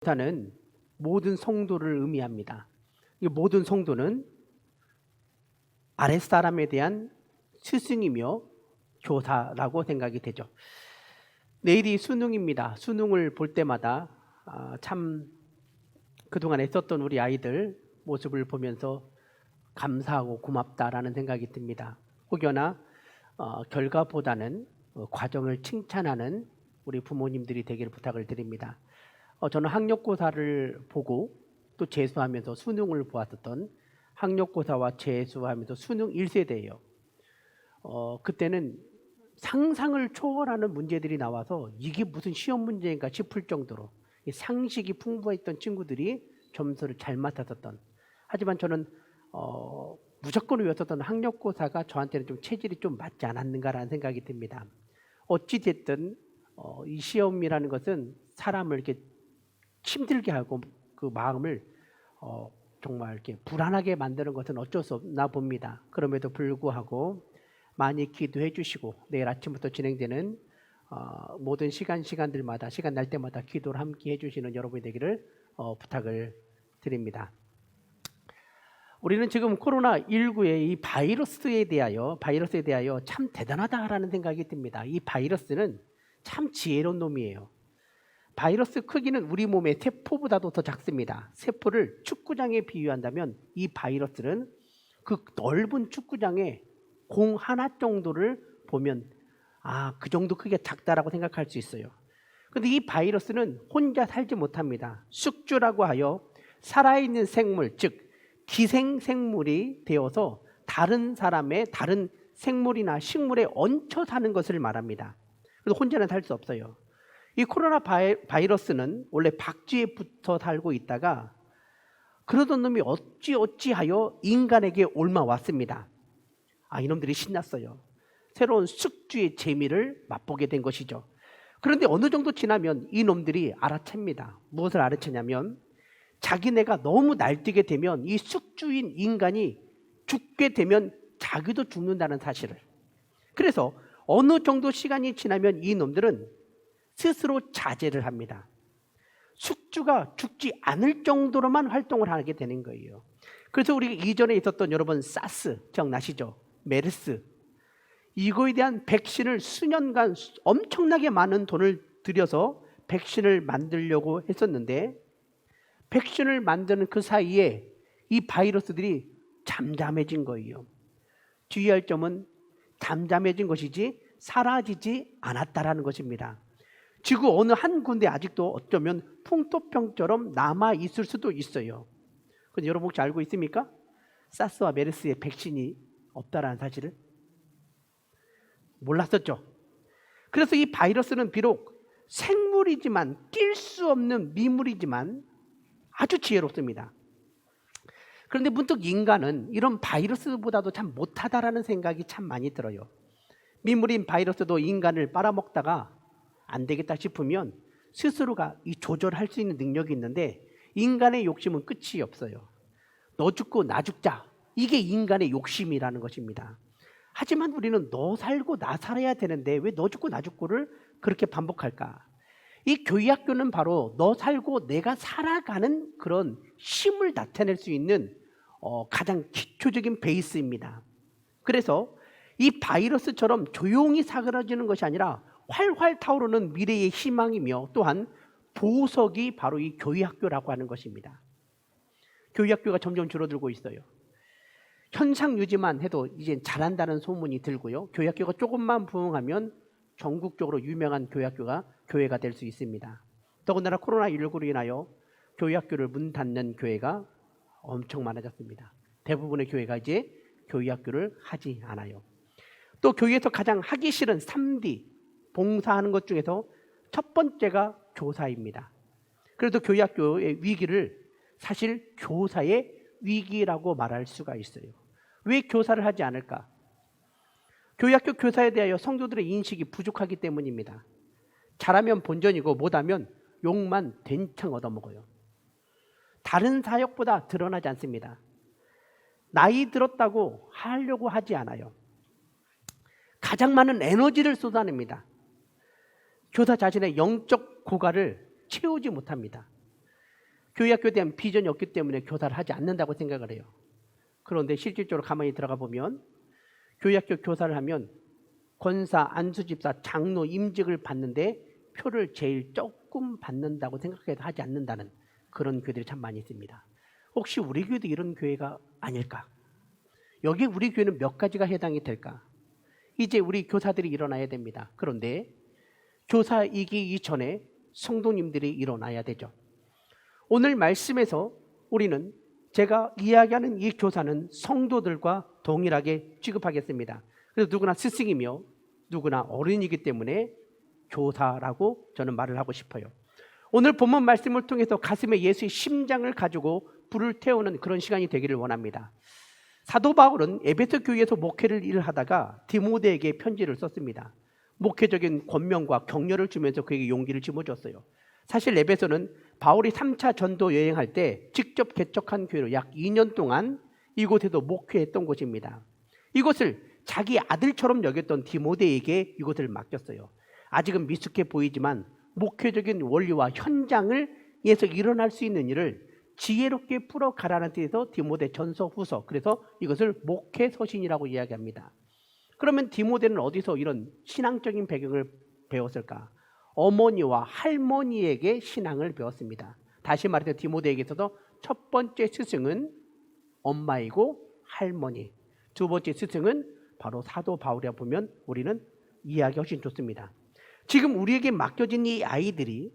교사는 모든 성도를 의미합니다. 이 모든 성도는 아랫사람에 대한 스승이며 교사라고 생각이 되죠. 내일이 수능입니다. 수능을 볼 때마다 참 그동안 애썼던 우리 아이들 모습을 보면서 감사하고 고맙다라는 생각이 듭니다. 혹여나 결과보다는 과정을 칭찬하는 우리 부모님들이 되기를 부탁을 드립니다. 저는 학력고사를 보고 또 재수하면서 수능을 보았었던 학력고사와 재수하면서 수능 1세대예요. 그때는 상상을 초월하는 문제들이 나와서 이게 무슨 시험 문제인가 싶을 정도로 상식이 풍부했던 친구들이 점수를 잘 맡았었던, 하지만 저는 무조건 외웠었던 학력고사가 저한테는 좀 체질이 좀 맞지 않았는가라는 생각이 듭니다. 어찌됐든 이 시험이라는 것은 사람을 이렇게 힘들게 하고 그 마음을 정말 이렇게 불안하게 만드는 것은 어쩔 수 없나 봅니다. 그럼에도 불구하고 많이 기도해 주시고 내일 아침부터 진행되는 모든 시간들마다 시간 날 때마다 기도를 함께 해주시는 여러분이 되기를 부탁을 드립니다. 우리는 지금 코로나19의 이 바이러스에 대하여 참 대단하다라는 생각이 듭니다. 이 바이러스는 참 지혜로운 놈이에요. 바이러스 크기는 우리 몸의 세포보다도 더 작습니다. 세포를 축구장에 비유한다면 이 바이러스는 그 넓은 축구장에 공 하나 정도를 보면 그 정도 크기가 작다라고 생각할 수 있어요. 그런데 이 바이러스는 혼자 살지 못합니다. 숙주라고 하여 살아있는 생물, 즉 기생생물이 되어서 다른 사람의 다른 생물이나 식물에 얹혀 사는 것을 말합니다. 그래서 혼자는 살 수 없어요. 이 코로나 바이러스는 원래 박쥐에 붙어 살고 있다가 그러던 놈이 어찌하여 인간에게 옮아왔습니다. 이놈들이 신났어요. 새로운 숙주의 재미를 맛보게 된 것이죠. 그런데 어느 정도 지나면 이놈들이 알아챕니다. 무엇을 알아채냐면 자기네가 너무 날뛰게 되면 이 숙주인 인간이 죽게 되면 자기도 죽는다는 사실을. 그래서 어느 정도 시간이 지나면 이놈들은 스스로 자제를 합니다. 숙주가 죽지 않을 정도로만 활동을 하게 되는 거예요. 그래서 우리가 이전에 있었던 여러분 사스 기억나시죠? 메르스, 이거에 대한 백신을 수년간 엄청나게 많은 돈을 들여서 백신을 만들려고 했었는데 백신을 만드는 그 사이에 이 바이러스들이 잠잠해진 거예요. 주의할 점은 잠잠해진 것이지 사라지지 않았다라는 것입니다. 지구 어느 한 군데 아직도 어쩌면 풍토병처럼 남아있을 수도 있어요. 근데 여러분 혹시 알고 있습니까? 사스와 메르스의 백신이 없다라는 사실을 몰랐었죠. 그래서 이 바이러스는 비록 생물이지만 낄 수 없는 미물이지만 아주 지혜롭습니다. 그런데 문득 인간은 이런 바이러스보다도 참 못하다라는 생각이 참 많이 들어요. 미물인 바이러스도 인간을 빨아먹다가 안 되겠다 싶으면 스스로가 이 조절할 수 있는 능력이 있는데 인간의 욕심은 끝이 없어요. 너 죽고 나 죽자, 이게 인간의 욕심이라는 것입니다. 하지만 우리는 너 살고 나 살아야 되는데 왜 너 죽고 나 죽고를 그렇게 반복할까? 이 교회학교는 바로 너 살고 내가 살아가는 그런 힘을 나타낼 수 있는 가장 기초적인 베이스입니다. 그래서 이 바이러스처럼 조용히 사그라지는 것이 아니라 활활 타오르는 미래의 희망이며 또한 보석이 바로 이 교회학교라고 하는 것입니다. 교회학교가 점점 줄어들고 있어요. 현상 유지만 해도 이제 잘한다는 소문이 들고요. 교회학교가 조금만 부흥하면 전국적으로 유명한 교회가 될 수 있습니다. 더군다나 코로나19로 인하여 교회학교를 문 닫는 교회가 엄청 많아졌습니다. 대부분의 교회가 이제 교회학교를 하지 않아요. 또 교회에서 가장 하기 싫은 3D 봉사하는 것 중에서 첫 번째가 교사입니다. 그래도 교회학교의 위기를 사실 교사의 위기라고 말할 수가 있어요. 왜 교사를 하지 않을까? 교회학교 교사에 대하여 성도들의 인식이 부족하기 때문입니다. 잘하면 본전이고 못하면 욕만 된창 얻어먹어요. 다른 사역보다 드러나지 않습니다. 나이 들었다고 하려고 하지 않아요. 가장 많은 에너지를 쏟아냅니다. 교사 자신의 영적 고갈을 채우지 못합니다. 교회학교에 대한 비전이 없기 때문에 교사를 하지 않는다고 생각을 해요. 그런데 실질적으로 가만히 들어가 보면 교회학교 교사를 하면 권사, 안수집사, 장로 임직을 받는데 표를 제일 조금 받는다고 생각해서 하지 않는다는 그런 교회들이 참 많이 있습니다. 혹시 우리 교회도 이런 교회가 아닐까? 여기 우리 교회는 몇 가지가 해당이 될까? 이제 우리 교사들이 일어나야 됩니다. 그런데 교사이기 이전에 성도님들이 일어나야 되죠. 오늘 말씀에서 우리는 제가 이야기하는 이 교사는 성도들과 동일하게 취급하겠습니다. 그래서 누구나 스승이며 누구나 어른이기 때문에 교사라고 저는 말을 하고 싶어요. 오늘 본문 말씀을 통해서 가슴에 예수의 심장을 가지고 불을 태우는 그런 시간이 되기를 원합니다. 사도 바울은 에베소 교회에서 목회를 일하다가 디모데에게 편지를 썼습니다. 목회적인 권면과 격려를 주면서 그에게 용기를 짊어줬어요. 사실 에베소는 바울이 3차 전도 여행할 때 직접 개척한 교회로 약 2년 동안 이곳에도 목회했던 곳입니다. 이곳을 자기 아들처럼 여겼던 디모데에게 이곳을 맡겼어요. 아직은 미숙해 보이지만 목회적인 원리와 현장에서 일어날 수 있는 일을 지혜롭게 풀어가라는 뜻에서 디모데 전서 후서, 그래서 이것을 목회서신이라고 이야기합니다. 그러면 디모데는 어디서 이런 신앙적인 배경을 배웠을까? 어머니와 할머니에게 신앙을 배웠습니다. 다시 말해서 디모데에게서도 첫 번째 스승은 엄마이고 할머니, 두 번째 스승은 바로 사도 바울이라 보면 우리는 이해하기 훨씬 좋습니다. 지금 우리에게 맡겨진 이 아이들이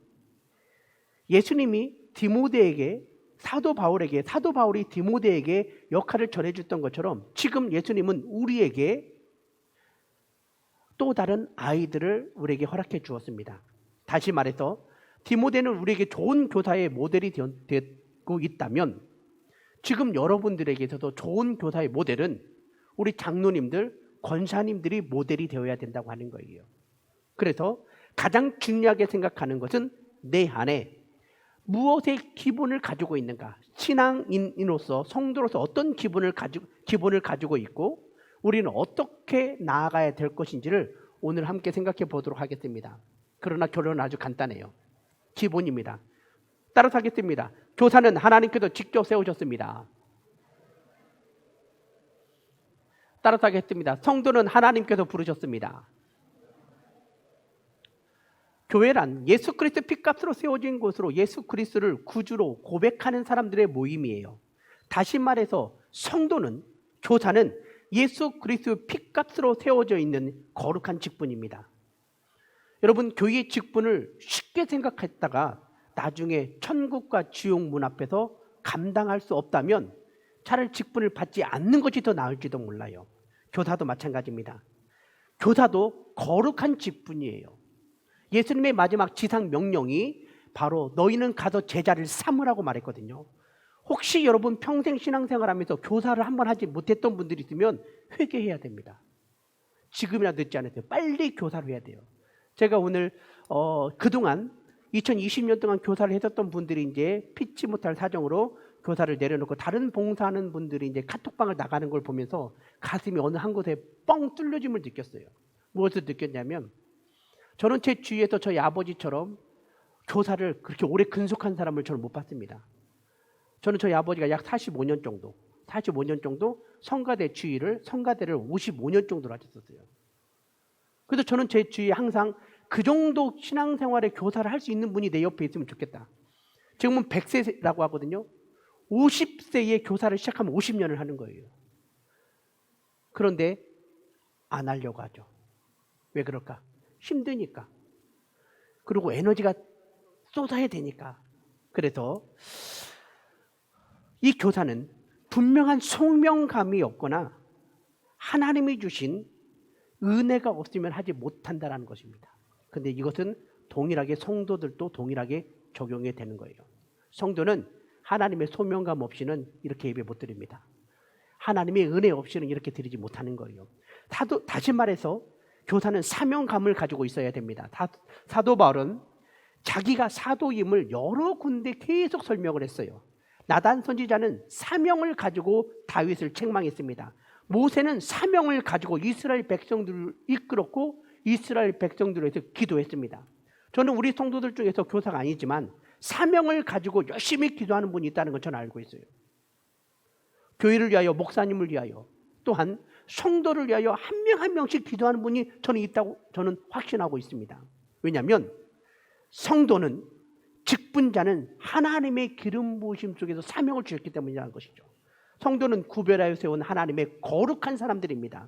예수님이 디모데에게 사도 바울이 디모데에게 역할을 전해줬던 것처럼 지금 예수님은 우리에게 또 다른 아이들을 우리에게 허락해 주었습니다. 다시 말해서 디모데는 우리에게 좋은 교사의 모델이 되고 있다면 지금 여러분들에게서도 좋은 교사의 모델은 우리 장로님들, 권사님들이 모델이 되어야 된다고 하는 거예요. 그래서 가장 중요하게 생각하는 것은 내 안에 무엇의 기본을 가지고 있는가? 신앙인으로서, 성도로서 어떤 기본을 가지고 있고 우리는 어떻게 나아가야 될 것인지를 오늘 함께 생각해 보도록 하겠습니다. 그러나 결론은 아주 간단해요. 기본입니다. 따라서 하겠습니다. 교사는 하나님께서 직접 세우셨습니다. 따라서 하겠습니다. 성도는 하나님께서 부르셨습니다. 교회란 예수 그리스도 피값으로 세워진 곳으로 예수 그리스도를 구주로 고백하는 사람들의 모임이에요. 다시 말해서 성도는, 교사는 예수 그리스도 피값으로 세워져 있는 거룩한 직분입니다. 여러분, 교회의 직분을 쉽게 생각했다가 나중에 천국과 지옥 문 앞에서 감당할 수 없다면 차라리 직분을 받지 않는 것이 더 나을지도 몰라요. 교사도 마찬가지입니다. 교사도 거룩한 직분이에요. 예수님의 마지막 지상 명령이 바로 너희는 가서 제자를 삼으라고 말했거든요. 혹시 여러분 평생 신앙생활하면서 교사를 한번 하지 못했던 분들이 있으면 회개해야 됩니다. 지금이나 늦지 않으세요. 빨리 교사를 해야 돼요. 제가 오늘 그동안 2020년 동안 교사를 했었던 분들이 이제 피치 못할 사정으로 교사를 내려놓고 다른 봉사하는 분들이 이제 카톡방을 나가는 걸 보면서 가슴이 어느 한 곳에 뻥 뚫려짐을 느꼈어요. 무엇을 느꼈냐면 저는 제 주위에서 저희 아버지처럼 교사를 그렇게 오래 근속한 사람을 저는 못 봤습니다. 저는 저희 아버지가 약 45년 정도 성가대를 55년 정도로 하셨었어요. 그래서 저는 제 주위에 항상 그 정도 신앙생활의 교사를 할 수 있는 분이 내 옆에 있으면 좋겠다. 지금은 100세라고 하거든요. 50세에 교사를 시작하면 50년을 하는 거예요. 그런데 안 하려고 하죠. 왜 그럴까? 힘드니까. 그리고 에너지가 쏟아야 되니까. 그래서 이 교사는 분명한 소명감이 없거나 하나님이 주신 은혜가 없으면 하지 못한다는 것입니다. 근데 이것은 동일하게 성도들도 동일하게 적용이 되는 거예요. 성도는 하나님의 소명감 없이는 이렇게 예배 못 드립니다. 하나님의 은혜 없이는 이렇게 드리지 못하는 거예요. 다시 말해서 교사는 사명감을 가지고 있어야 됩니다. 사도 바울은 자기가 사도임을 여러 군데 계속 설명을 했어요. 나단 선지자는 사명을 가지고 다윗을 책망했습니다. 모세는 사명을 가지고 이스라엘 백성들을 이끌었고 이스라엘 백성들을 위해서 기도했습니다. 저는 우리 성도들 중에서 교사가 아니지만 사명을 가지고 열심히 기도하는 분이 있다는 건 저는 알고 있어요. 교회를 위하여, 목사님을 위하여, 또한 성도를 위하여 한 명 한 명씩 기도하는 분이 저는 있다고 저는 확신하고 있습니다. 왜냐하면 성도는, 직분자는 하나님의 기름 부으심 속에서 사명을 주셨기 때문이라는 것이죠. 성도는 구별하여 세운 하나님의 거룩한 사람들입니다.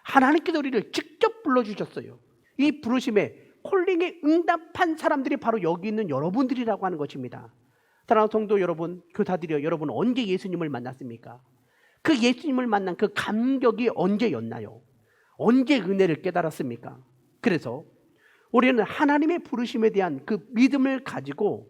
하나님께서 우리를 직접 불러주셨어요. 이 부르심에 콜링에 응답한 사람들이 바로 여기 있는 여러분들이라고 하는 것입니다. 사랑하는 성도 여러분, 교사들이여, 여러분 언제 예수님을 만났습니까? 그 예수님을 만난 그 감격이 언제였나요? 언제 은혜를 깨달았습니까? 그래서 우리는 하나님의 부르심에 대한 그 믿음을 가지고,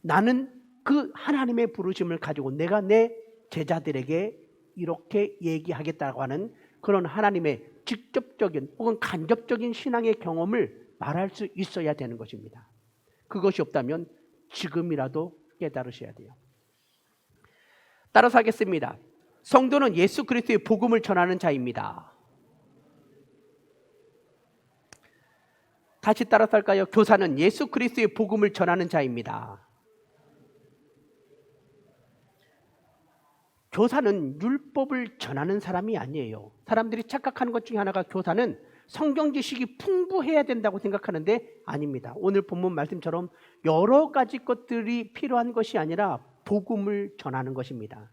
나는 그 하나님의 부르심을 가지고 내가 내 제자들에게 이렇게 얘기하겠다고 하는 그런 하나님의 직접적인 혹은 간접적인 신앙의 경험을 말할 수 있어야 되는 것입니다. 그것이 없다면 지금이라도 깨달으셔야 돼요. 따라서 하겠습니다. 성도는 예수 그리스도의 복음을 전하는 자입니다. 다시 따라서 할까요? 교사는 예수 그리스도의 복음을 전하는 자입니다. 교사는 율법을 전하는 사람이 아니에요. 사람들이 착각하는 것 중에 하나가 교사는 성경 지식이 풍부해야 된다고 생각하는데 아닙니다. 오늘 본문 말씀처럼 여러 가지 것들이 필요한 것이 아니라 복음을 전하는 것입니다.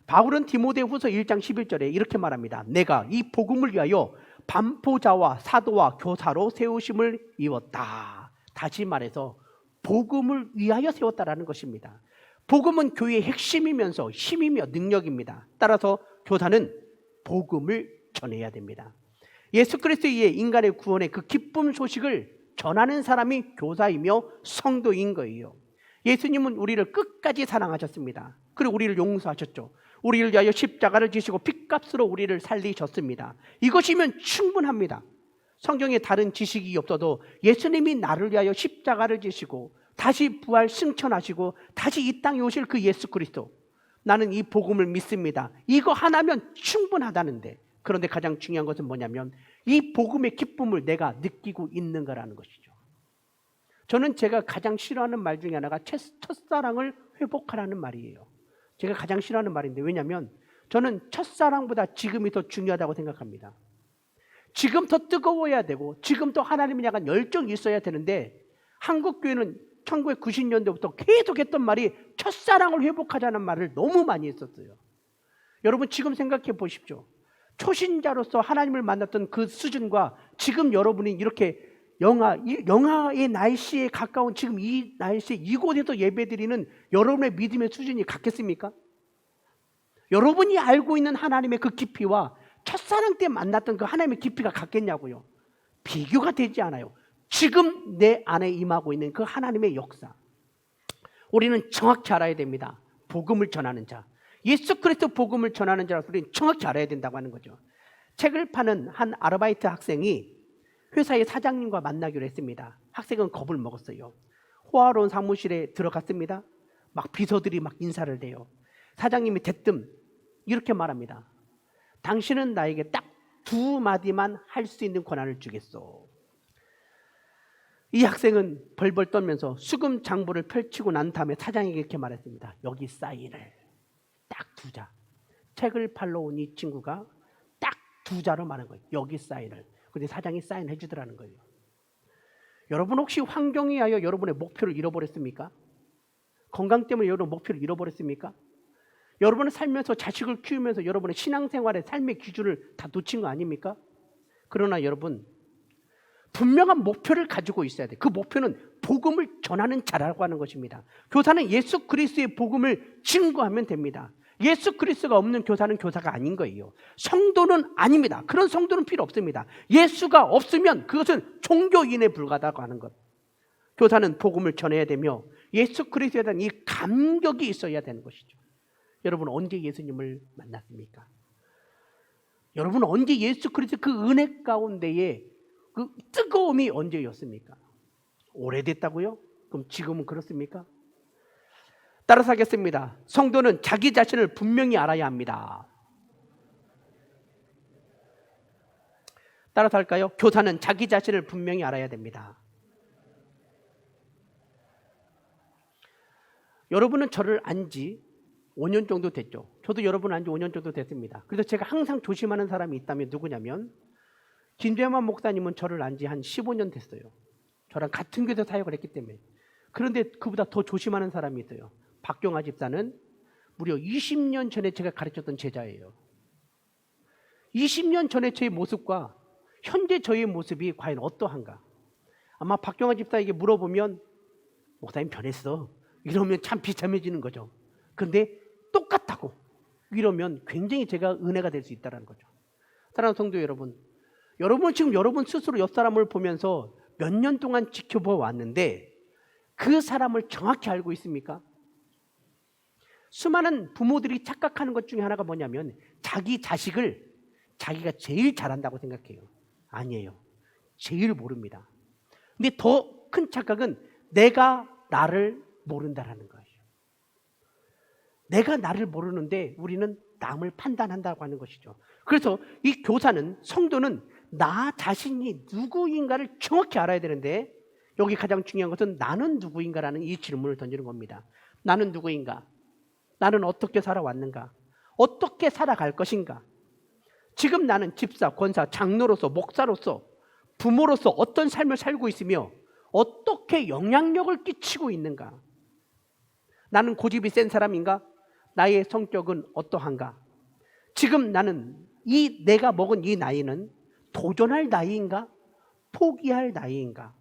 바울은 디모데후서 1장 11절에 이렇게 말합니다. 내가 이 복음을 위하여 반포자와 사도와 교사로 세우심을 입었다. 다시 말해서 복음을 위하여 세웠다라는 것입니다. 복음은 교회의 핵심이면서 힘이며 능력입니다. 따라서 교사는 복음을 전해야 됩니다. 예수 그리스도의 인간의 구원의 그 기쁨 소식을 전하는 사람이 교사이며 성도인 거예요. 예수님은 우리를 끝까지 사랑하셨습니다. 그리고 우리를 용서하셨죠. 우리를 위하여 십자가를 지시고 핏값으로 우리를 살리셨습니다. 이것이면 충분합니다. 성경에 다른 지식이 없어도 예수님이 나를 위하여 십자가를 지시고 다시 부활 승천하시고 다시 이 땅에 오실 그 예수 그리스도, 나는 이 복음을 믿습니다. 이거 하나면 충분하다는데, 그런데 가장 중요한 것은 뭐냐면 이 복음의 기쁨을 내가 느끼고 있는 거라는 것이죠. 저는 제가 가장 싫어하는 말 중에 하나가 첫사랑을 회복하라는 말이에요. 제가 가장 싫어하는 말인데, 왜냐하면 저는 첫사랑보다 지금이 더 중요하다고 생각합니다. 지금 더 뜨거워야 되고 지금 더 하나님을 향한 열정이 있어야 되는데, 한국교회는 1990년대부터 계속 했던 말이 첫사랑을 회복하자는 말을 너무 많이 했었어요. 여러분 지금 생각해 보십시오. 초신자로서 하나님을 만났던 그 수준과 지금 여러분이 이렇게 영하의 날씨에 가까운 지금 이 날씨에 이곳에서 예배드리는 여러분의 믿음의 수준이 같겠습니까? 여러분이 알고 있는 하나님의 그 깊이와 첫사랑 때 만났던 그 하나님의 깊이가 같겠냐고요. 비교가 되지 않아요. 지금 내 안에 임하고 있는 그 하나님의 역사, 우리는 정확히 알아야 됩니다. 복음을 전하는 자, 예수 그리스도 복음을 전하는 자라서 우리는 정확히 알아야 된다고 하는 거죠. 책을 파는 한 아르바이트 학생이 회사의 사장님과 만나기로 했습니다. 학생은 겁을 먹었어요. 호화로운 사무실에 들어갔습니다. 막 비서들이 막 인사를 해요. 사장님이 대뜸 이렇게 말합니다. 당신은 나에게 딱 2마디만 할 수 있는 권한을 주겠소. 이 학생은 벌벌 떨면서 수금 장부를 펼치고 난 다음에 사장에게 이렇게 말했습니다. 여기 사인을 딱 2자. 책을 팔러 온 이 친구가 딱 2자로 말한 거예요. 여기 사인을. 근데 사장이 사인해 주더라는 거예요. 여러분 혹시 환경에 의하여 여러분의 목표를 잃어버렸습니까? 건강 때문에 여러분 목표를 잃어버렸습니까? 여러분은 살면서 자식을 키우면서 여러분의 신앙생활의 삶의 기준을 다 놓친 거 아닙니까? 그러나 여러분 분명한 목표를 가지고 있어야 돼요. 그 목표는 복음을 전하는 자라고 하는 것입니다. 교사는 예수 그리스도의 복음을 증거하면 됩니다. 예수 그리스도가 없는 교사는 교사가 아닌 거예요. 성도는 아닙니다. 그런 성도는 필요 없습니다. 예수가 없으면 그것은 종교인에 불과하다고 하는 것. 교사는 복음을 전해야 되며 예수 그리스도에 대한 이 감격이 있어야 되는 것이죠. 여러분 언제 예수님을 만났습니까? 여러분 언제 예수 그리스도 그 은혜 가운데에 그 뜨거움이 언제였습니까? 오래됐다고요? 그럼 지금은 그렇습니까? 따라서 하겠습니다. 성도는 자기 자신을 분명히 알아야 합니다. 따라서 할까요? 교사는 자기 자신을 분명히 알아야 됩니다. 여러분은 저를 안 지 5년 정도 됐죠. 저도 여러분 안 지 5년 정도 됐습니다. 그래서 제가 항상 조심하는 사람이 있다면 누구냐면 김재만 목사님은 저를 안 지 한 15년 됐어요. 저랑 같은 교회에서 사역을 했기 때문에. 그런데 그보다 더 조심하는 사람이 있어요. 박경화 집사는 무려 20년 전에 제가 가르쳤던 제자예요. 20년 전에 저의 모습과 현재 저의 모습이 과연 어떠한가? 아마 박경화 집사에게 물어보면 목사님 변했어 이러면 참 비참해지는 거죠. 그런데 똑같다고 이러면 굉장히 제가 은혜가 될 수 있다는 거죠. 사랑하는 성도 여러분, 여러분 지금 여러분 스스로 옆 사람을 보면서 몇 년 동안 지켜봐 왔는데 그 사람을 정확히 알고 있습니까? 수많은 부모들이 착각하는 것 중에 하나가 뭐냐면 자기 자식을 자기가 제일 잘한다고 생각해요. 아니에요. 제일 모릅니다. 근데 더 큰 착각은 내가 나를 모른다라는 거예요. 내가 나를 모르는데 우리는 남을 판단한다고 하는 것이죠. 그래서 이 교사는, 성도는 나 자신이 누구인가를 정확히 알아야 되는데 여기 가장 중요한 것은 나는 누구인가라는 이 질문을 던지는 겁니다. 나는 누구인가? 나는 어떻게 살아왔는가? 어떻게 살아갈 것인가? 지금 나는 집사, 권사, 장로로서, 목사로서, 부모로서 어떤 삶을 살고 있으며 어떻게 영향력을 끼치고 있는가? 나는 고집이 센 사람인가? 나의 성격은 어떠한가? 지금 나는 내가 먹은 이 나이는 도전할 나이인가? 포기할 나이인가?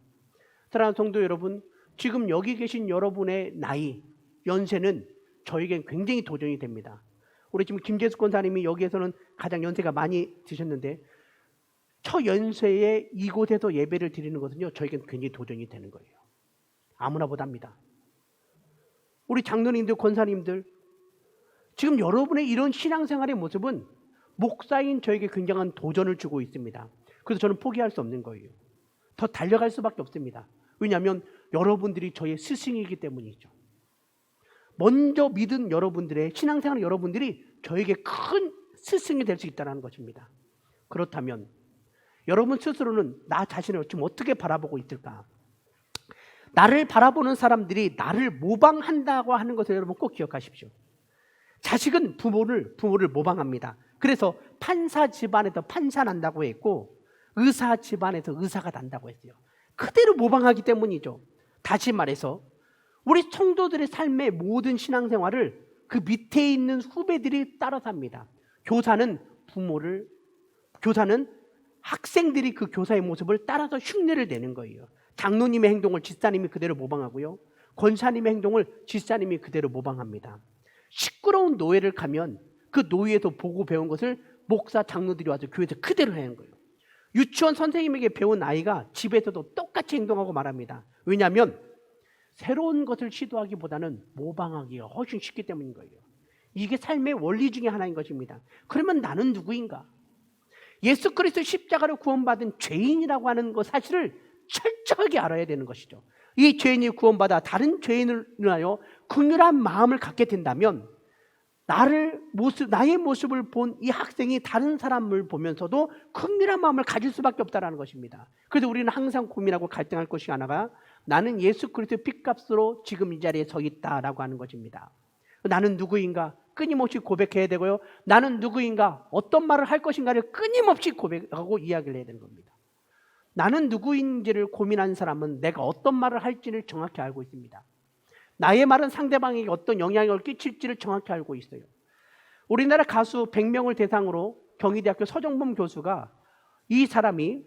사랑하는 성도 여러분, 지금 여기 계신 여러분의 나이, 연세는 저에겐 굉장히 도전이 됩니다. 우리 지금 김재숙 권사님이 여기에서는 가장 연세가 많이 드셨는데 초연세에 이곳에서 예배를 드리는 것은요, 저에겐 굉장히 도전이 되는 거예요. 아무나 못합니다. 우리 장로님들, 권사님들, 지금 여러분의 이런 신앙생활의 모습은 목사인 저에게 굉장한 도전을 주고 있습니다. 그래서 저는 포기할 수 없는 거예요. 더 달려갈 수밖에 없습니다. 왜냐하면 여러분들이 저의 스승이기 때문이죠. 먼저 믿은 여러분들의 신앙생활, 여러분들이 저에게 큰 스승이 될 수 있다는 것입니다. 그렇다면 여러분 스스로는 나 자신을 지금 어떻게 바라보고 있을까? 나를 바라보는 사람들이 나를 모방한다고 하는 것을 여러분 꼭 기억하십시오. 자식은 부모를 모방합니다. 그래서 판사 집안에서 판사 난다고 했고 의사 집안에서 의사가 난다고 했어요. 그대로 모방하기 때문이죠. 다시 말해서 우리 성도들의 삶의 모든 신앙생활을 그 밑에 있는 후배들이 따라 삽니다. 교사는 학생들이 그 교사의 모습을 따라서 흉내를 내는 거예요. 장로님의 행동을 집사님이 그대로 모방하고요. 권사님의 행동을 집사님이 그대로 모방합니다. 시끄러운 노예를 가면 그 노예에서 보고 배운 것을 목사, 장로들이 와서 교회에서 그대로 하는 거예요. 유치원 선생님에게 배운 아이가 집에서도 똑같이 행동하고 말합니다. 왜냐하면 새로운 것을 시도하기보다는 모방하기가 훨씬 쉽기 때문인 거예요. 이게 삶의 원리 중에 하나인 것입니다. 그러면 나는 누구인가? 예수 그리스도 십자가로 구원받은 죄인이라고 하는 것 사실을 철저하게 알아야 되는 것이죠. 이 죄인이 구원받아 다른 죄인을 위하여 긍휼한 마음을 갖게 된다면 나의 모습을 본 이 학생이 다른 사람을 보면서도 긍휼한 마음을 가질 수밖에 없다는 것입니다. 그래서 우리는 항상 고민하고 갈등할 것이 하나가 나는 예수 그리스도의 피값으로 지금 이 자리에 서 있다라고 하는 것입니다. 나는 누구인가 끊임없이 고백해야 되고요. 나는 누구인가 어떤 말을 할 것인가를 끊임없이 고백하고 이야기를 해야 되는 겁니다. 나는 누구인지를 고민한 사람은 내가 어떤 말을 할지를 정확히 알고 있습니다. 나의 말은 상대방에게 어떤 영향을 끼칠지를 정확히 알고 있어요. 우리나라 가수 100명을 대상으로 경희대학교 서정범 교수가 이 사람이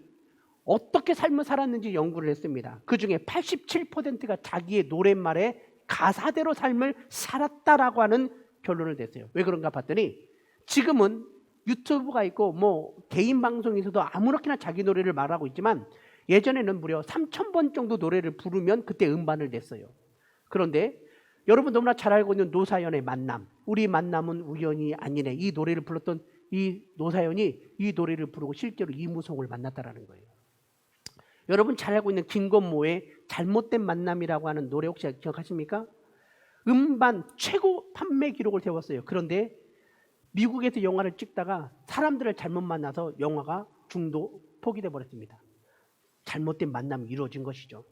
어떻게 삶을 살았는지 연구를 했습니다. 그중에 87%가 자기의 노랫말에 가사대로 삶을 살았다라고 하는 결론을 냈어요. 왜 그런가 봤더니 지금은 유튜브가 있고 개인 방송에서도 아무렇게나 자기 노래를 말하고 있지만 예전에는 무려 3,000번 정도 노래를 부르면 그때 음반을 냈어요. 그런데 여러분 너무나 잘 알고 있는 노사연의 만남, 우리 만남은 우연이 아니네, 이 노래를 불렀던 이 노사연이 이 노래를 부르고 실제로 이무송을 만났다라는 거예요. 여러분 잘 알고 있는 김건모의 잘못된 만남이라고 하는 노래 혹시 기억하십니까? 음반 최고 판매 기록을 세웠어요. 그런데 미국에서 영화를 찍다가 사람들을 잘못 만나서 영화가 중도 포기돼 버렸습니다. 잘못된 만남이 이루어진 것이죠.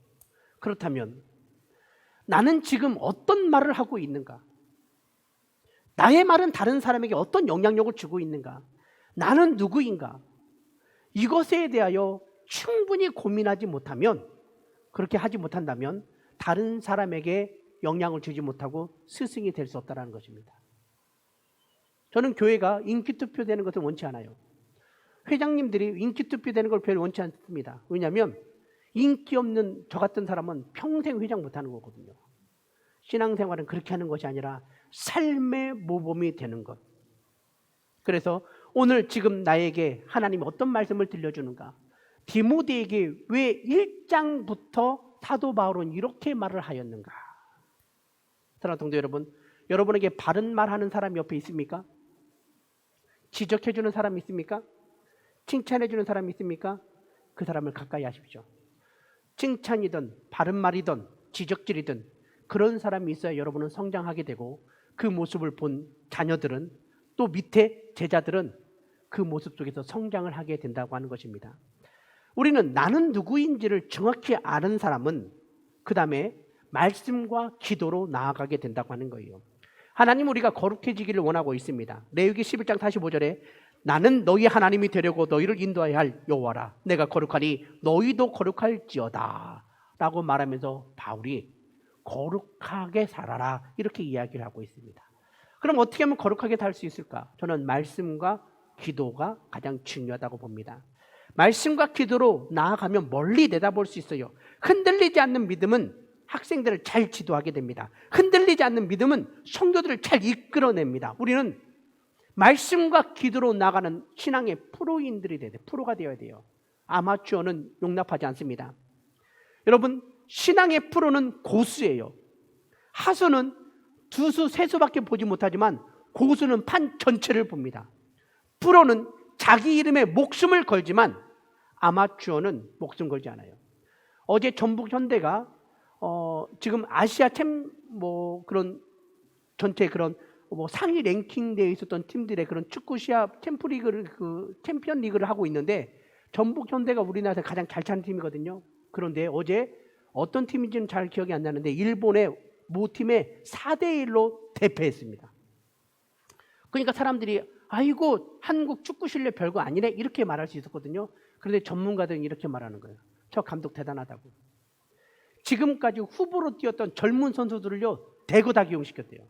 그렇다면 나는 지금 어떤 말을 하고 있는가? 나의 말은 다른 사람에게 어떤 영향력을 주고 있는가? 나는 누구인가? 이것에 대하여 충분히 고민하지 못하면, 그렇게 하지 못한다면 다른 사람에게 영향을 주지 못하고 스승이 될 수 없다는 것입니다. 저는 교회가 인기투표 되는 것을 원치 않아요. 회장님들이 인기투표 되는 걸 별로 원치 않습니다. 왜냐하면 인기 없는 저 같은 사람은 평생 회장 못하는 거거든요. 신앙생활은 그렇게 하는 것이 아니라 삶의 모범이 되는 것. 그래서 오늘 지금 나에게 하나님이 어떤 말씀을 들려주는가? 디모데에게 왜 1장부터 사도 바울은 이렇게 말을 하였는가? 사랑하는 성도 여러분, 여러분에게 바른 말하는 사람이 옆에 있습니까? 지적해주는 사람이 있습니까? 칭찬해주는 사람이 있습니까? 그 사람을 가까이 하십시오. 칭찬이든 바른 말이든 지적질이든 그런 사람이 있어야 여러분은 성장하게 되고, 그 모습을 본 자녀들은, 또 밑에 제자들은 그 모습 속에서 성장을 하게 된다고 하는 것입니다. 우리는 나는 누구인지를 정확히 아는 사람은 그 다음에 말씀과 기도로 나아가게 된다고 하는 거예요. 하나님, 우리가 거룩해지기를 원하고 있습니다. 레위기 11장 45절에 나는 너희 하나님이 되려고 너희를 인도하여 할 여호와라. 내가 거룩하니 너희도 거룩할지어다 라고 말하면서 바울이 거룩하게 살아라 이렇게 이야기를 하고 있습니다. 그럼 어떻게 하면 거룩하게 살 수 있을까? 저는 말씀과 기도가 가장 중요하다고 봅니다. 말씀과 기도로 나아가면 멀리 내다볼 수 있어요. 흔들리지 않는 믿음은 학생들을 잘 지도하게 됩니다. 흔들리지 않는 믿음은 성도들을 잘 이끌어냅니다. 우리는 말씀과 기도로 나가는 신앙의 프로인들이 돼야 돼요. 프로가 되어야 돼요. 아마추어는 용납하지 않습니다. 여러분, 신앙의 프로는 고수예요. 하수는 두 수, 세 수밖에 보지 못하지만 고수는 판 전체를 봅니다. 프로는 자기 이름에 목숨을 걸지만 아마추어는 목숨 걸지 않아요. 어제 전북 현대가 지금 아시아 그런 전체 그런 상위 랭킹되어 있었던 팀들의 그런 축구 시합 챔프리그를 챔피언 리그를 하고 있는데, 전북 현대가 우리나라에서 가장 잘 차는 팀이거든요. 그런데 어제 어떤 팀인지는 잘 기억이 안 나는데 일본의 모 팀에 4대1로 대패했습니다. 그러니까 사람들이 아이고 한국 축구 실력 별거 아니네 이렇게 말할 수 있었거든요. 그런데 전문가들은 이렇게 말하는 거예요. 저 감독 대단하다고. 지금까지 후보로 뛰었던 젊은 선수들을요 대거 다 기용시켰대요.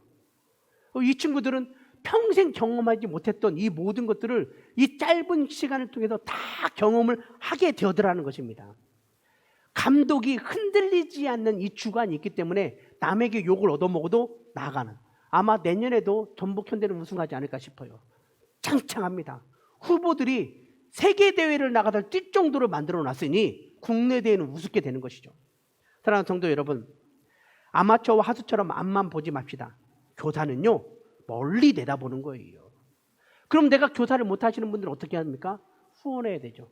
이 친구들은 평생 경험하지 못했던 이 모든 것들을 이 짧은 시간을 통해서 다 경험을 하게 되어더라는 것입니다. 감독이 흔들리지 않는 이 주관이 있기 때문에 남에게 욕을 얻어먹어도 나가는, 아마 내년에도 전북 현대는 우승하지 않을까 싶어요. 창창합니다. 후보들이 세계대회를 나가다 뛸 정도로 만들어 놨으니 국내 대회는 우습게 되는 것이죠. 사랑하는 성도 여러분, 아마추어와 하수처럼 앞만 보지 맙시다. 교사는요 멀리 내다보는 거예요. 그럼 내가 교사를 못 하시는 분들은 어떻게 합니까? 후원해야 되죠.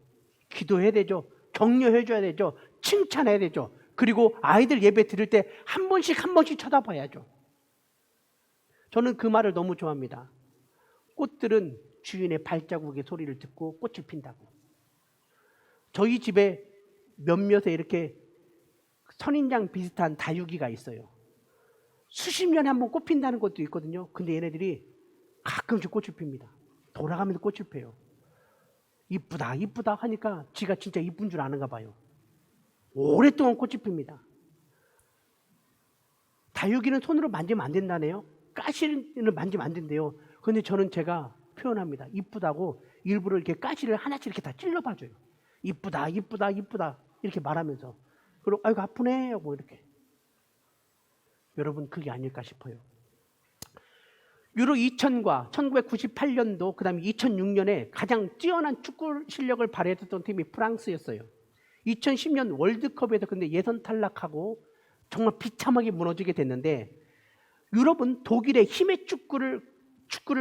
기도해야 되죠. 격려해 줘야 되죠. 칭찬해야 되죠. 그리고 아이들 예배 드릴 때 한 번씩 쳐다봐야죠. 저는 그 말을 너무 좋아합니다. 꽃들은 주인의 발자국의 소리를 듣고 꽃을 핀다고. 저희 집에 몇몇에 이렇게 선인장 비슷한 다육이가 있어요. 수십 년에 한 번 꽃 핀다는 것도 있거든요. 근데 얘네들이 가끔씩 꽃을 핍니다. 돌아가면서 꽃을 펴요. 이쁘다 이쁘다 하니까 지가 진짜 이쁜 줄 아는가 봐요. 오랫동안 꽃이 핍니다. 다육이는 손으로 만지면 안 된다네요. 가시를 만지면 안 된대요. 그런데 저는 제가 표현합니다. 이쁘다고 일부러 이렇게 가시를 하나씩 이렇게 다 찔러봐줘요. 이쁘다 이쁘다 이쁘다 이렇게 말하면서. 그리고 아이고 아프네 하고 이렇게. 여러분 그게 아닐까 싶어요. 유로 2000과 1998년도 그 다음에 2006년에 가장 뛰어난 축구 실력을 발휘했던 팀이 프랑스였어요. 2010년 월드컵에서 근데 예선 탈락하고 정말 비참하게 무너지게 됐는데, 유럽은 독일의 힘의 축구를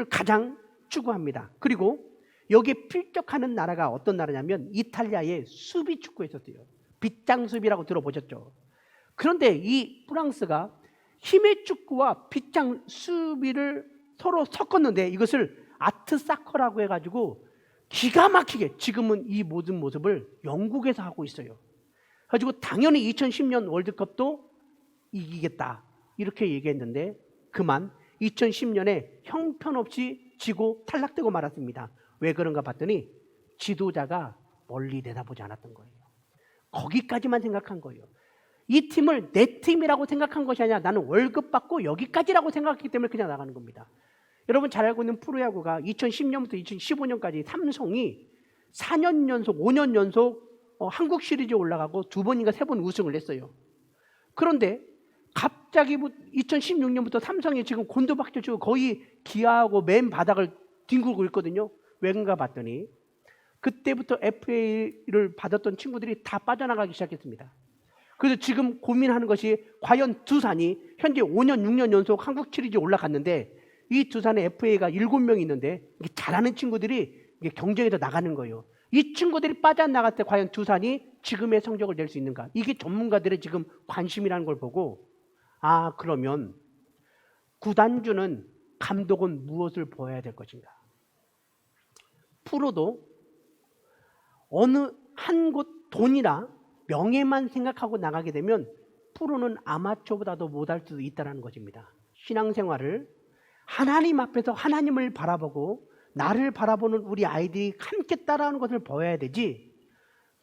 가장 추구합니다. 그리고 여기에 필적하는 나라가 어떤 나라냐면 이탈리아의 수비 축구였었어요. 빗장 수비라고 들어보셨죠? 그런데 이 프랑스가 힘의 축구와 빗장 수비를 서로 섞었는데 이것을 아트사커라고 해가지고 기가 막히게 지금은 이 모든 모습을 영국에서 하고 있어요. 그래가지고 당연히 2010년 월드컵도 이기겠다 이렇게 얘기했는데 그만 2010년에 형편없이 지고 탈락되고 말았습니다. 왜 그런가 봤더니 지도자가 멀리 내다보지 않았던 거예요. 거기까지만 생각한 거예요. 이 팀을 내 팀이라고 생각한 것이 아니라 나는 월급 받고 여기까지라고 생각했기 때문에 그냥 나가는 겁니다. 여러분 잘 알고 있는 프로야구가 2010년부터 2015년까지 삼성이 4년 연속, 5년 연속 한국 시리즈에 올라가고 2번인가 3번 우승을 했어요. 그런데 갑자기 2016년부터 삼성이 지금 곤두박질 치고 거의 기아하고 맨 바닥을 뒹굴고 있거든요. 왜인가 봤더니 그때부터 FA를 받았던 친구들이 다 빠져나가기 시작했습니다. 그래서 지금 고민하는 것이 과연 두산이 현재 5년, 6년 연속 한국 시리즈에 올라갔는데 이 두산에 FA가 7명 있는데 잘하는 친구들이 경쟁에서 나가는 거예요. 이 친구들이 빠져나갈 때 과연 두산이 지금의 성적을 낼 수 있는가? 이게 전문가들의 지금 관심이라는 걸 보고 그러면 구단주는 감독은 무엇을 보여야 될 것인가? 프로도 어느 한 곳 돈이나 명예만 생각하고 나가게 되면 프로는 아마추어보다도 못할 수도 있다는 것입니다. 신앙생활을 하나님 앞에서 하나님을 바라보고 나를 바라보는 우리 아이들이 함께 따라하는 것을 보여야 되지,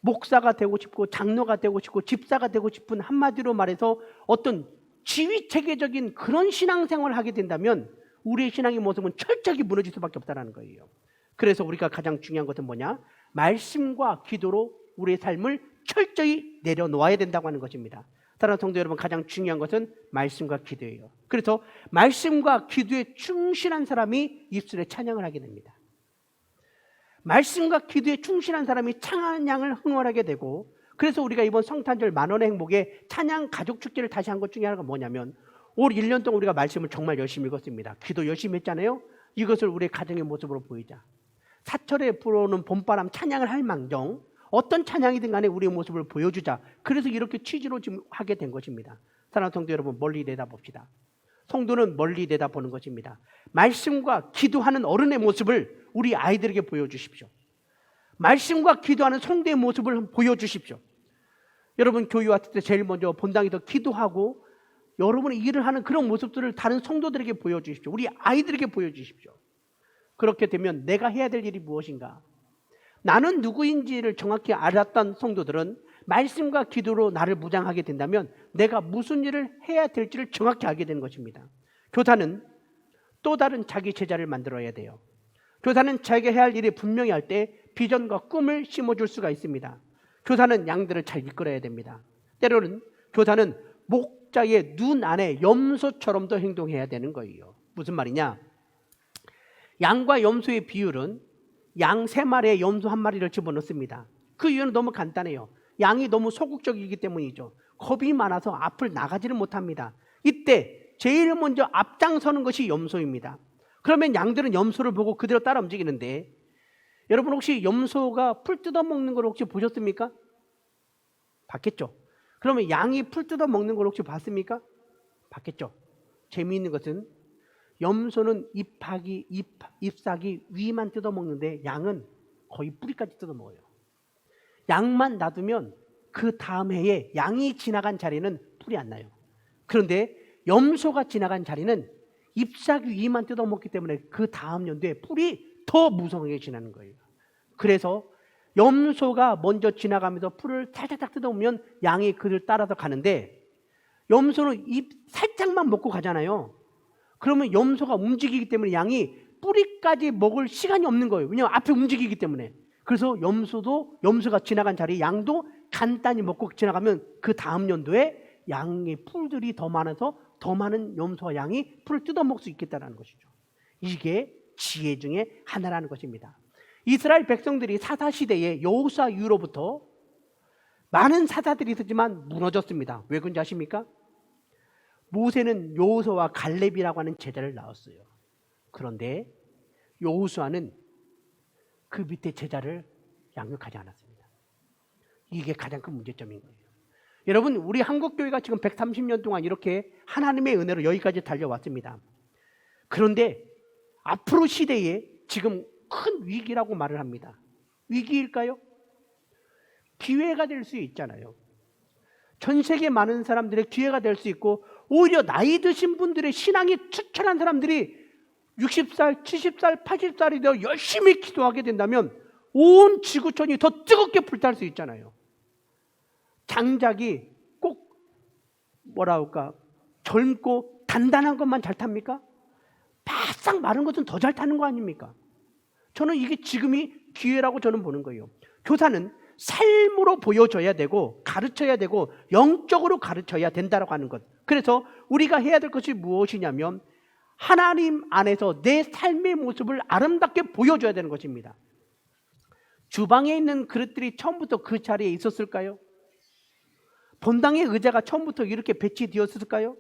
목사가 되고 싶고 장로가 되고 싶고 집사가 되고 싶은, 한마디로 말해서 어떤 지휘체계적인 그런 신앙생활을 하게 된다면 우리의 신앙의 모습은 철저하게 무너질 수밖에 없다는 거예요. 그래서 우리가 가장 중요한 것은 뭐냐? 말씀과 기도로 우리의 삶을 철저히 내려놓아야 된다고 하는 것입니다. 사랑하는 성도 여러분, 가장 중요한 것은 말씀과 기도예요. 그래서 말씀과 기도에 충실한 사람이 입술에 찬양을 하게 됩니다. 말씀과 기도에 충실한 사람이 찬양을 흥얼하게 되고, 그래서 우리가 이번 성탄절 만원의 행복에 찬양 가족 축제를 다시 한 것 중에 하나가 뭐냐면 올 1년 동안 우리가 말씀을 정말 열심히 읽었습니다. 기도 열심히 했잖아요. 이것을 우리의 가정의 모습으로 보이자. 사철에 불어오는 봄바람 찬양을 할 망정 어떤 찬양이든 간에 우리의 모습을 보여주자. 그래서 이렇게 취지로 지금 하게 된 것입니다. 사랑하는 성도 여러분, 멀리 내다봅시다. 성도는 멀리 내다보는 것입니다. 말씀과 기도하는 어른의 모습을 우리 아이들에게 보여주십시오. 말씀과 기도하는 성도의 모습을 보여주십시오. 여러분 교회 왔을 때 제일 먼저 본당에서 기도하고 여러분이 일을 하는 그런 모습들을 다른 성도들에게 보여주십시오. 우리 아이들에게 보여주십시오. 그렇게 되면 내가 해야 될 일이 무엇인가? 나는 누구인지를 정확히 알았던 성도들은 말씀과 기도로 나를 무장하게 된다면 내가 무슨 일을 해야 될지를 정확히 알게 되는 것입니다. 교사는 또 다른 자기 제자를 만들어야 돼요. 교사는 자기가 해야 할 일이 분명히 할 때 비전과 꿈을 심어줄 수가 있습니다. 교사는 양들을 잘 이끌어야 됩니다. 때로는 교사는 목자의 눈 안에 염소처럼도 행동해야 되는 거예요. 무슨 말이냐? 양과 염소의 비율은 양 3마리에 염소 1마리를 집어넣습니다. 그 이유는 너무 간단해요. 양이 너무 소극적이기 때문이죠. 겁이 많아서 앞을 나가지를 못합니다. 이때 제일 먼저 앞장서는 것이 염소입니다. 그러면 양들은 염소를 보고 그대로 따라 움직이는데, 여러분 혹시 염소가 풀 뜯어먹는 걸 혹시 보셨습니까? 봤겠죠? 그러면 양이 풀 뜯어먹는 걸 혹시 봤습니까? 봤겠죠? 재미있는 것은 염소는 잎사귀 위만 뜯어먹는데 양은 거의 뿌리까지 뜯어먹어요. 양만 놔두면 그 다음 해에 양이 지나간 자리는 풀이 안 나요. 그런데 염소가 지나간 자리는 잎사귀 위만 뜯어먹기 때문에 그 다음 연도에 풀이 더 무성하게 지나는 거예요. 그래서 염소가 먼저 지나가면서 풀을 살짝 뜯어오면 양이 그를 따라서 가는데, 염소는 잎 살짝만 먹고 가잖아요. 그러면 염소가 움직이기 때문에 양이 뿌리까지 먹을 시간이 없는 거예요. 왜냐하면 앞에 움직이기 때문에. 그래서 염소가 지나간 자리 양도 간단히 먹고 지나가면 그 다음 연도에 양의 풀들이 더 많아서 더 많은 염소와 양이 풀을 뜯어먹을 수 있겠다는 것이죠. 이게 지혜 중에 하나라는 것입니다. 이스라엘 백성들이 사사시대에 여호수아 이후로부터 많은 사사들이 있었지만 무너졌습니다. 왜 그런지 아십니까? 모세는 여호수아와 갈렙이라고 하는 제자를 낳았어요. 그런데 여호수아는 그 밑에 제자를 양육하지 않았습니다. 이게 가장 큰 문제점인 거예요. 여러분, 우리 한국교회가 지금 130년 동안 이렇게 하나님의 은혜로 여기까지 달려왔습니다. 그런데 앞으로 시대에 지금 큰 위기라고 말을 합니다. 위기일까요? 기회가 될 수 있잖아요. 전 세계 많은 사람들의 기회가 될 수 있고, 오히려 나이 드신 분들의 신앙이 투철한 사람들이 60살, 70살, 80살이 되어 열심히 기도하게 된다면 온 지구촌이 더 뜨겁게 불탈 수 있잖아요. 장작이 꼭 뭐라 할까, 젊고 단단한 것만 잘 탑니까? 바싹 마른 것은 더 잘 타는 거 아닙니까? 저는 이게 지금이 기회라고 저는 보는 거예요. 교사는 삶으로 보여줘야 되고 가르쳐야 되고 영적으로 가르쳐야 된다고 하는 것. 그래서 우리가 해야 될 것이 무엇이냐면 하나님 안에서 내 삶의 모습을 아름답게 보여줘야 되는 것입니다. 주방에 있는 그릇들이 처음부터 그 자리에 있었을까요? 본당의 의자가 처음부터 이렇게 배치되었을까요?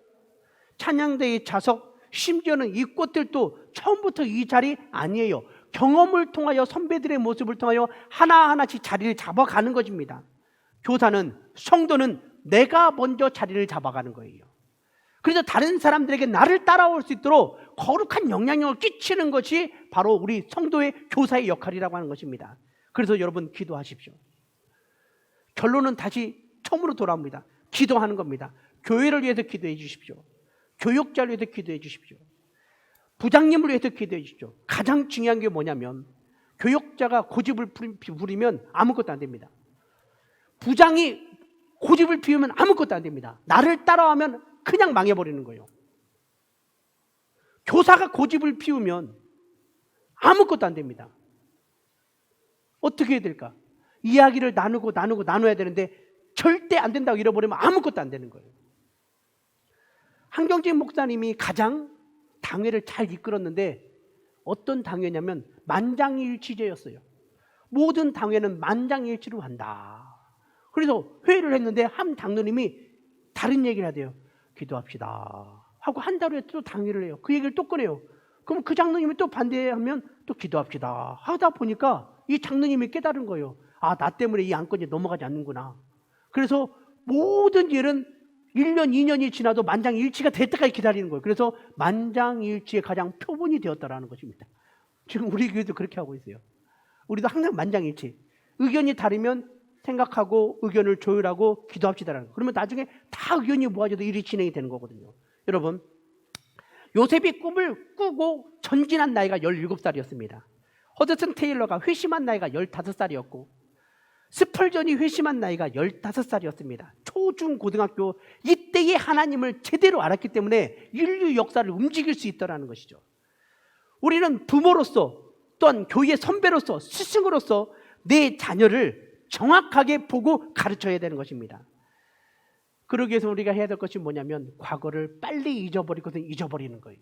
찬양대의 좌석, 심지어는 이 꽃들도 처음부터 이 자리 아니에요. 경험을 통하여 선배들의 모습을 통하여 하나하나씩 자리를 잡아가는 것입니다. 교사는, 성도는 내가 먼저 자리를 잡아가는 거예요. 그래서 다른 사람들에게 나를 따라올 수 있도록 거룩한 영향력을 끼치는 것이 바로 우리 성도의 교사의 역할이라고 하는 것입니다. 그래서 여러분 기도하십시오. 결론은 다시 처음으로 돌아옵니다. 기도하는 겁니다. 교회를 위해서 기도해 주십시오. 교육자를 위해서 기도해 주십시오. 부장님을 위해서 기도해 주십시오. 가장 중요한 게 뭐냐면 교육자가 고집을 부리면 아무것도 안 됩니다. 부장이 고집을 피우면 아무것도 안 됩니다. 나를 따라하면 그냥 망해버리는 거예요. 교사가 고집을 피우면 아무것도 안 됩니다. 어떻게 해야 될까? 이야기를 나눠야 되는데 절대 안 된다고 잃어버리면 아무것도 안 되는 거예요. 한경진 목사님이 가장 당회를 잘 이끌었는데 어떤 당회냐면 만장일치제였어요. 모든 당회는 만장일치로 한다. 그래서 회의를 했는데 한 장로님이 다른 얘기를 하대요. 기도합시다 하고 한 달 후에 또 당회를 해요. 그 얘기를 또 꺼내요. 그럼 그 장로님이 또 반대하면 또 기도합시다 하다 보니까 이 장로님이 깨달은 거예요. 아, 나 때문에 이 안건이 넘어가지 않는구나. 그래서 모든 일은 1년, 2년이 지나도 만장일치가 될 때까지 기다리는 거예요. 그래서 만장일치의 가장 표본이 되었다라는 것입니다. 지금 우리 교회도 그렇게 하고 있어요. 우리도 항상 만장일치. 의견이 다르면 생각하고 의견을 조율하고 기도합시다라는 거. 그러면 나중에 다 의견이 모아져도 일이 진행이 되는 거거든요. 여러분, 요셉이 꿈을 꾸고 전진한 나이가 17살이었습니다. 허드슨 테일러가 회심한 나이가 15살이었고 스펄전이 회심한 나이가 15살이었습니다. 초중 고등학교 이때의 하나님을 제대로 알았기 때문에 인류 역사를 움직일 수 있다는 것이죠. 우리는 부모로서 또한 교회 선배로서 스승으로서 내 자녀를 정확하게 보고 가르쳐야 되는 것입니다. 그러기 위해서 우리가 해야 될 것이 뭐냐면 과거를 빨리 잊어버릴 것은 잊어버리는 거예요.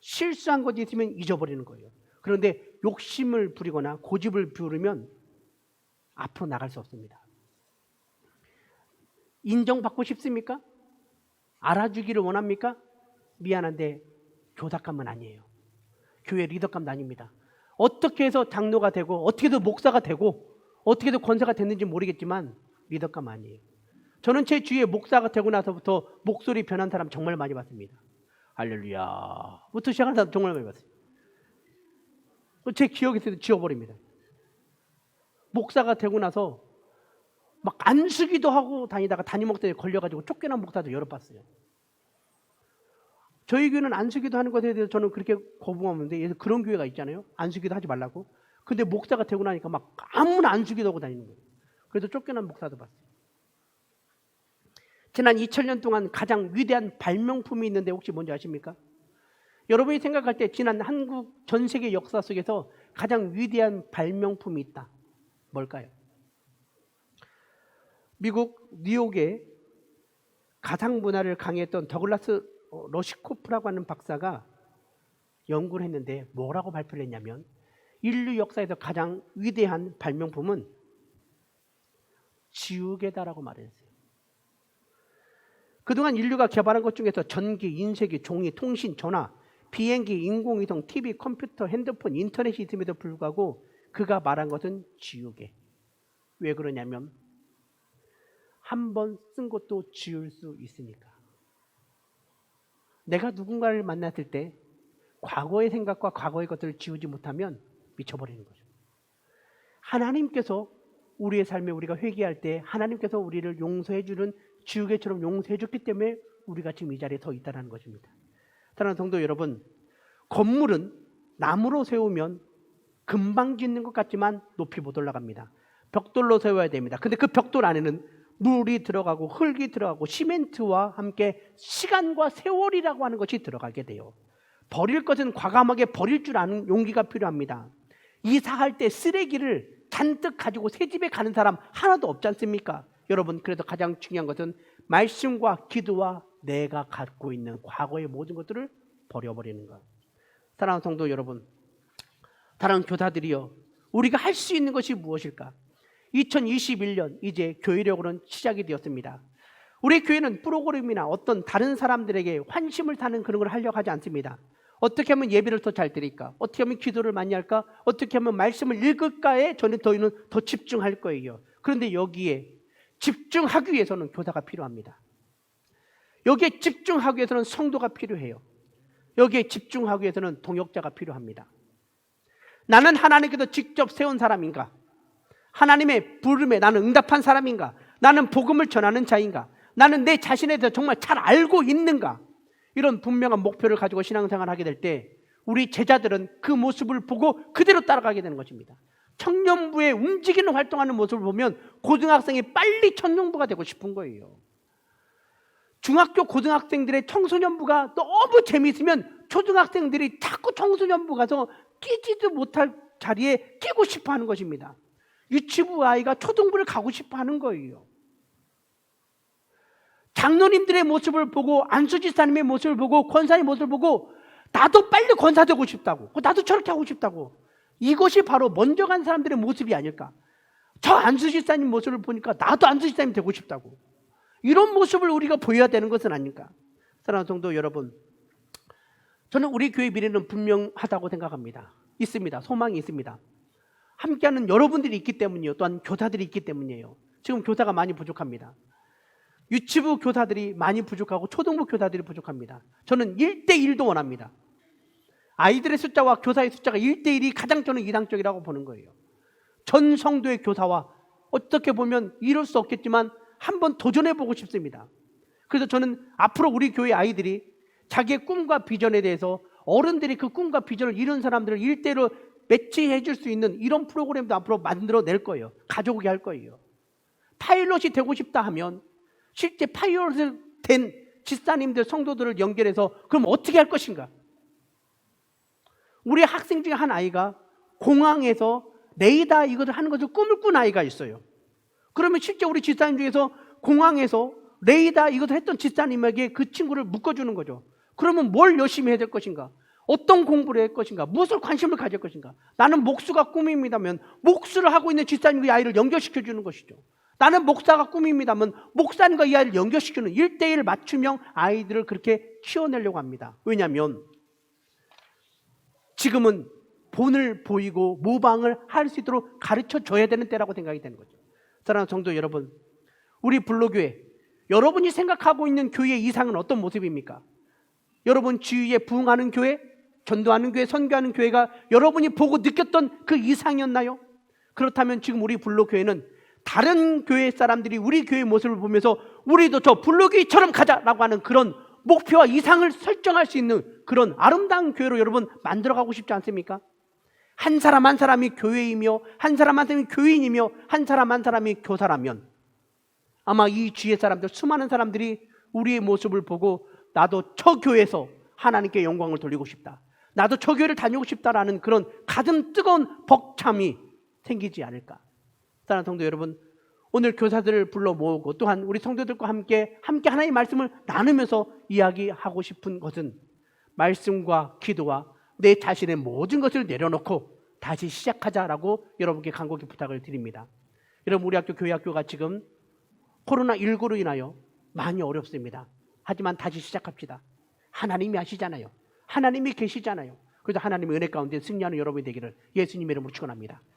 실수한 것이 있으면 잊어버리는 거예요. 그런데 욕심을 부리거나 고집을 부르면 앞으로 나갈 수 없습니다. 인정받고 싶습니까? 알아주기를 원합니까? 미안한데 교사감은 아니에요. 교회 리더감도 아닙니다. 어떻게 해서 장로가 되고 어떻게 해서 목사가 되고 어떻게 해서 권사가 됐는지 모르겠지만 리더감 아니에요. 저는 제 주위에 목사가 되고 나서부터 목소리 변한 사람 정말 많이 봤습니다. 할렐루야 부터 시작한 사람 정말 많이 봤어요. 제 기억에서 지워버립니다. 목사가 되고 나서 막 안수기도 하고 다니다가 담임 목사에 걸려가지고 쫓겨난 목사도 여러 봤어요. 저희 교회는 안수기도 하는 것에 대해서 저는 그렇게 거부하는데 그런 교회가 있잖아요. 안수기도 하지 말라고. 근데 목사가 되고 나니까 막 아무나 안수기도 하고 다니는 거예요. 그래서 쫓겨난 목사도 봤어요. 지난 2000년 동안 가장 위대한 발명품이 있는데 혹시 뭔지 아십니까? 여러분이 생각할 때 지난 한국 전 세계 역사 속에서 가장 위대한 발명품이 있다. 뭘까요? 미국 뉴욕에 가상 문화를 강의했던 더글라스 러시코프라고 하는 박사가 연구를 했는데 뭐라고 발표를 했냐면 인류 역사에서 가장 위대한 발명품은 지우개다라고 말했어요. 그동안 인류가 개발한 것 중에서 전기, 인쇄기, 종이, 통신, 전화, 비행기, 인공위성, TV, 컴퓨터, 핸드폰, 인터넷이 있음에도 불구하고 그가 말한 것은 지우개. 왜 그러냐면 한 번 쓴 것도 지울 수 있으니까. 내가 누군가를 만났을 때 과거의 생각과 과거의 것들을 지우지 못하면 미쳐버리는 거죠. 하나님께서 우리의 삶에 우리가 회개할 때 하나님께서 우리를 용서해 주는 지우개처럼 용서해 줬기 때문에 우리가 지금 이 자리에 서 있다는 것입니다. 사랑하는 성도 여러분, 건물은 나무로 세우면 금방 짓는 것 같지만 높이 못 올라갑니다. 벽돌로 세워야 됩니다. 근데 그 벽돌 안에는 물이 들어가고 흙이 들어가고 시멘트와 함께 시간과 세월이라고 하는 것이 들어가게 돼요. 버릴 것은 과감하게 버릴 줄 아는 용기가 필요합니다. 이사할 때 쓰레기를 잔뜩 가지고 새 집에 가는 사람 하나도 없지 않습니까? 여러분, 그래서 가장 중요한 것은 말씀과 기도와 내가 갖고 있는 과거의 모든 것들을 버려버리는 것. 사랑하는 성도 여러분, 사랑하는 교사들이여, 우리가 할 수 있는 것이 무엇일까? 2021년 이제 교회력으로는 시작이 되었습니다. 우리 교회는 프로그램이나 어떤 다른 사람들에게 환심을 사는 그런 걸 하려고 하지 않습니다. 어떻게 하면 예배를 더 잘 드릴까? 어떻게 하면 기도를 많이 할까? 어떻게 하면 말씀을 읽을까에 저는 더 집중할 거예요. 그런데 여기에 집중하기 위해서는 교사가 필요합니다. 여기에 집중하기 위해서는 성도가 필요해요. 여기에 집중하기 위해서는 동역자가 필요합니다. 나는 하나님께서 직접 세운 사람인가? 하나님의 부름에 나는 응답한 사람인가? 나는 복음을 전하는 자인가? 나는 내 자신에 대해서 정말 잘 알고 있는가? 이런 분명한 목표를 가지고 신앙생활을 하게 될 때 우리 제자들은 그 모습을 보고 그대로 따라가게 되는 것입니다. 청년부에 움직이는 활동하는 모습을 보면 고등학생이 빨리 청년부가 되고 싶은 거예요. 중학교 고등학생들의 청소년부가 너무 재미있으면 초등학생들이 자꾸 청소년부 가서 끼지도 못할 자리에 끼고 싶어 하는 것입니다. 유치부 아이가 초등부를 가고 싶어 하는 거예요. 장로님들의 모습을 보고 안수지사님의 모습을 보고 권사님의 모습을 보고 나도 빨리 권사 되고 싶다고, 나도 저렇게 하고 싶다고. 이것이 바로 먼저 간 사람들의 모습이 아닐까. 저 안수지사님 모습을 보니까 나도 안수지사님 되고 싶다고. 이런 모습을 우리가 보여야 되는 것은 아닐까. 사랑하는 성도 여러분, 저는 우리 교회 미래는 분명하다고 생각합니다. 있습니다. 소망이 있습니다. 함께하는 여러분들이 있기 때문이에요. 또한 교사들이 있기 때문이에요. 지금 교사가 많이 부족합니다. 유치부 교사들이 많이 부족하고 초등부 교사들이 부족합니다. 저는 1대1도 원합니다. 아이들의 숫자와 교사의 숫자가 1대1이 가장 저는 이상적이라고 보는 거예요. 전 성도의 교사와 어떻게 보면 이룰 수 없겠지만 한번 도전해보고 싶습니다. 그래서 저는 앞으로 우리 교회 아이들이 자기의 꿈과 비전에 대해서 어른들이 그 꿈과 비전을 이룬 사람들을 1대1로 매치해 줄 수 있는 이런 프로그램도 앞으로 만들어낼 거예요. 가져오게 할 거예요. 파일럿이 되고 싶다 하면 실제 파일럿을 된 집사님들, 성도들을 연결해서 그럼 어떻게 할 것인가? 우리 학생 중에 한 아이가 공항에서 레이더 이것을 하는 것을 꿈을 꾼 아이가 있어요. 그러면 실제 우리 집사님 중에서 공항에서 레이더 이것을 했던 집사님에게 그 친구를 묶어주는 거죠. 그러면 뭘 열심히 해야 될 것인가? 어떤 공부를 할 것인가? 무엇을 관심을 가질 것인가? 나는 목수가 꿈입니다면 목수를 하고 있는 집사님과 이 아이를 연결시켜주는 것이죠. 나는 목사가 꿈입니다면 목사님과 이 아이를 연결시키는 1대1 맞춤형 아이들을 그렇게 키워내려고 합니다. 왜냐하면 지금은 본을 보이고 모방을 할 수 있도록 가르쳐줘야 되는 때라고 생각이 되는 거죠. 사랑하는 성도 여러분, 우리 불로교회, 여러분이 생각하고 있는 교회의 이상은 어떤 모습입니까? 여러분 주위에 부흥하는 교회, 전도하는 교회, 선교하는 교회가 여러분이 보고 느꼈던 그 이상이었나요? 그렇다면 지금 우리 불로교회는 다른 교회 사람들이 우리 교회의 모습을 보면서 우리도 저 불로교회처럼 가자라고 하는 그런 목표와 이상을 설정할 수 있는 그런 아름다운 교회로 여러분 만들어가고 싶지 않습니까? 한 사람 한 사람이 교회이며 한 사람 한 사람이 교인이며 한 사람 한 사람이 교사라면 아마 이 주위의 사람들, 수많은 사람들이 우리의 모습을 보고 나도 저 교회에서 하나님께 영광을 돌리고 싶다, 나도 저 교회를 다니고 싶다라는 그런 가슴 뜨거운 벅참이 생기지 않을까. 사랑하는 성도 여러분, 오늘 교사들을 불러 모으고 또한 우리 성도들과 함께 하나님의 말씀을 나누면서 이야기하고 싶은 것은 말씀과 기도와 내 자신의 모든 것을 내려놓고 다시 시작하자라고 여러분께 간곡히 부탁을 드립니다. 여러분, 우리 학교 교회 학교가 지금 코로나19로 인하여 많이 어렵습니다. 하지만 다시 시작합시다. 하나님이 하시잖아요. 하나님이 계시잖아요. 그래서 하나님의 은혜 가운데 승리하는 여러분이 되기를 예수님의 이름으로 축원합니다.